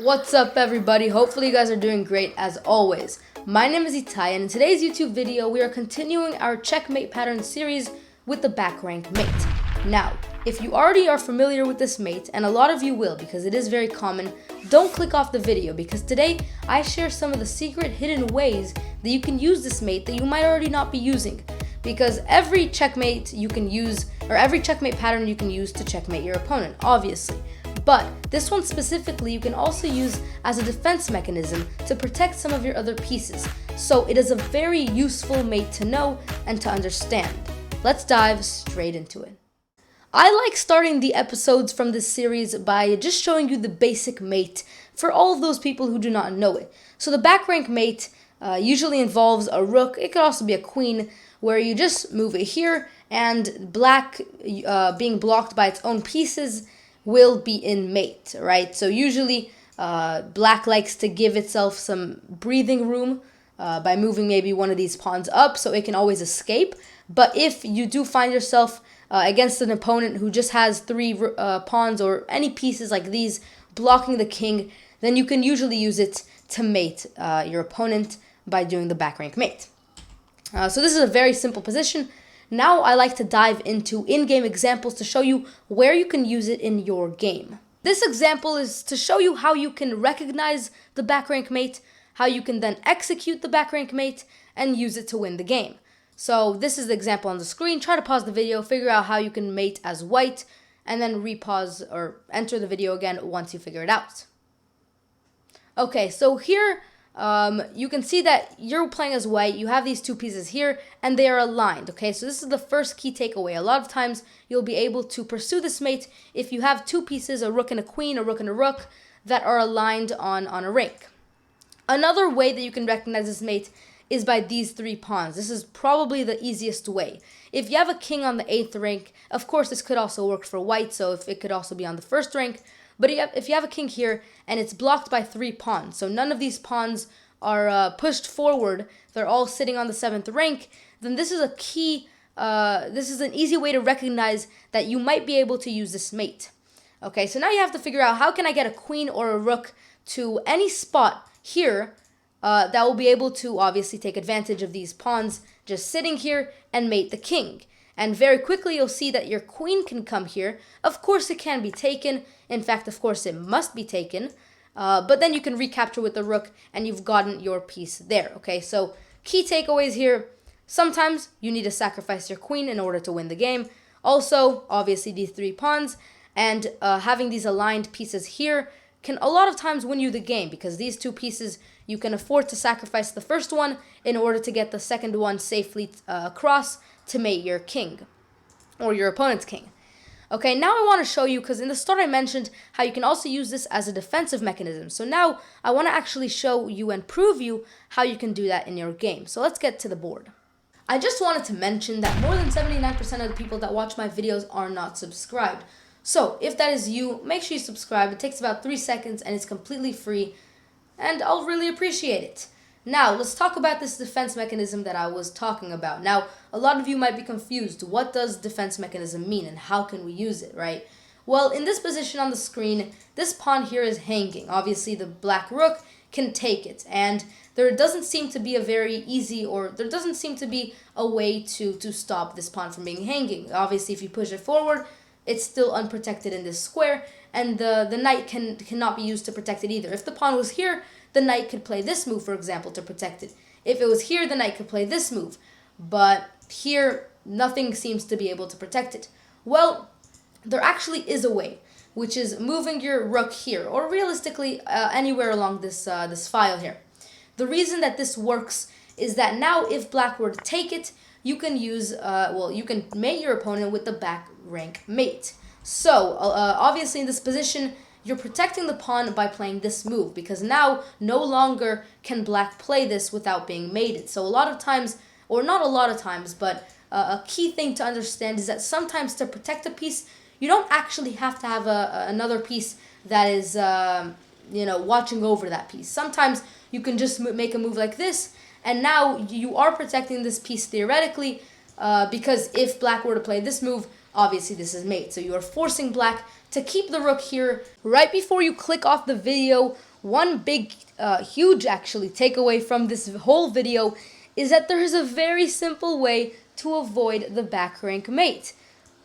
What's up, everybody? Hopefully you guys are doing great as always. My name is Itai, and in today's YouTube video we are continuing our checkmate pattern series with the back rank mate. Now, if you already are familiar with this mate, and a lot of you will because it is very common, don't click off the video because today I share some of the secret hidden ways that you can use this mate that you might already not be using. Because every checkmate you can use, or every checkmate pattern you can use to checkmate your opponent, obviously. But this one specifically you can also use as a defense mechanism to protect some of your other pieces. So it is a very useful mate to know and to understand. Let's dive straight into it. I like starting the episodes from this series by just showing you the basic mate for all of those people who do not know it. So the back rank mate usually involves a rook. It could also be a queen, where you just move it here, and black being blocked by its own pieces will be in mate, right? So usually black likes to give itself some breathing room by moving maybe one of these pawns up so it can always escape. But if you do find yourself against an opponent who just has three pawns or any pieces like these blocking the king, then you can usually use it to mate your opponent by doing the back rank mate. So this is a very simple position. Now I like to dive into in-game examples to show you where you can use it in your game. This example is to show you how you can recognize the back rank mate, how you can then execute the back rank mate, and use it to win the game. So this is the example on the screen. Try to pause the video, figure out how you can mate as white, and then repause or enter the video again once you figure it out. Okay, so here you can see that you're playing as white. You have these two pieces here and they are aligned. Okay, so this is the first key takeaway. A lot of times you'll be able to pursue this mate if you have two pieces, a rook and a queen, a rook and a rook, that are aligned on a rank. Another way that you can recognize this mate is by these three pawns. This is probably the easiest way. If you have a king on the 8th rank, of course this could also work for white, so if it could also be on the 1st rank. But if you have a king here and it's blocked by 3 pawns, so none of these pawns are pushed forward, they're all sitting on the 7th rank, then this is a key, this is an easy way to recognize that you might be able to use this mate. Okay, so now you have to figure out how can I get a queen or a rook to any spot here that will be able to obviously take advantage of these pawns just sitting here and mate the king. And very quickly you'll see that your queen can come here. Of course it can be taken. In fact, of course it must be taken. But then you can recapture with the rook and you've gotten your piece there. Okay, so key takeaways here. Sometimes you need to sacrifice your queen in order to win the game. Also, obviously these 3 pawns and having these aligned pieces here can a lot of times win you the game, because these 2 pieces you can afford to sacrifice the first one in order to get the second one safely across to mate your king or your opponent's king. Okay, now I want to show you, because in the start I mentioned how you can also use this as a defensive mechanism. So now I want to actually show you and prove you how you can do that in your game. So let's get to the board. I just wanted to mention that more than 79% of the people that watch my videos are not subscribed. So if that is you, make sure you subscribe. It takes about 3 seconds and it's completely free, and I'll really appreciate it. Now, let's talk about this defense mechanism that I was talking about. Now, a lot of you might be confused. What does defense mechanism mean and how can we use it, right? Well, in this position on the screen, this pawn here is hanging. Obviously, the black rook can take it. And there doesn't seem to be a very easy, or there doesn't seem to be a way to stop this pawn from being hanging. Obviously, if you push it forward, it's still unprotected in this square, and the knight cannot be used to protect it either. If the pawn was here, the knight could play this move, for example, to protect it. If it was here, the knight could play this move. But here, nothing seems to be able to protect it. Well, there actually is a way, which is moving your rook here, or realistically anywhere along this file here. The reason that this works is that now if black were to take it, you can use, you can mate your opponent with the back rank mate. So, obviously in this position, you're protecting the pawn by playing this move, because now no longer can black play this without being mated. So a lot of times, or not a lot of times, but a key thing to understand is that sometimes to protect a piece, you don't actually have to have another piece that is, watching over that piece. Sometimes you can just make a move like this, and now you are protecting this piece theoretically, because if black were to play this move, Obviously, this is mate, so you are forcing black to keep the rook here. Right before you click off the video, one big, huge actually, takeaway from this whole video is that there is a very simple way to avoid the back rank mate.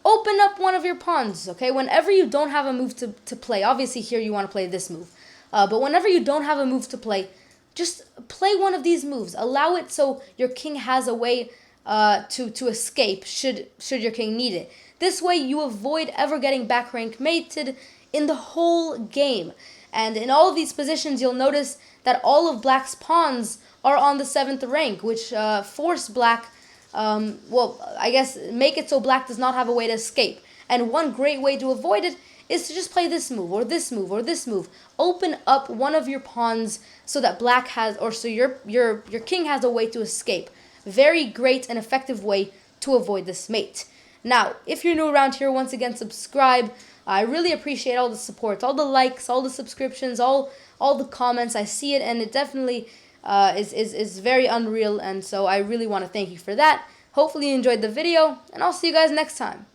Open up one of your pawns, okay? Whenever you don't have a move to play, obviously here you want to play this move, but whenever you don't have a move to play, just play one of these moves. Allow it so your king has a way to escape should your king need it. This way you avoid ever getting back rank mated in the whole game. And in all of these positions, you'll notice that all of black's pawns are on the 7th rank, which force black, I guess make it so black does not have a way to escape. And one great way to avoid it is to just play this move, or this move, or this move. Open up one of your pawns so that black has, or so your king has a way to escape. Very great and effective way to avoid this mate. Now, if you're new around here, once again, subscribe. I really appreciate all the support, all the likes, all the subscriptions, all the comments. I see it, and it definitely is very unreal, and so I really want to thank you for that. Hopefully you enjoyed the video, and I'll see you guys next time.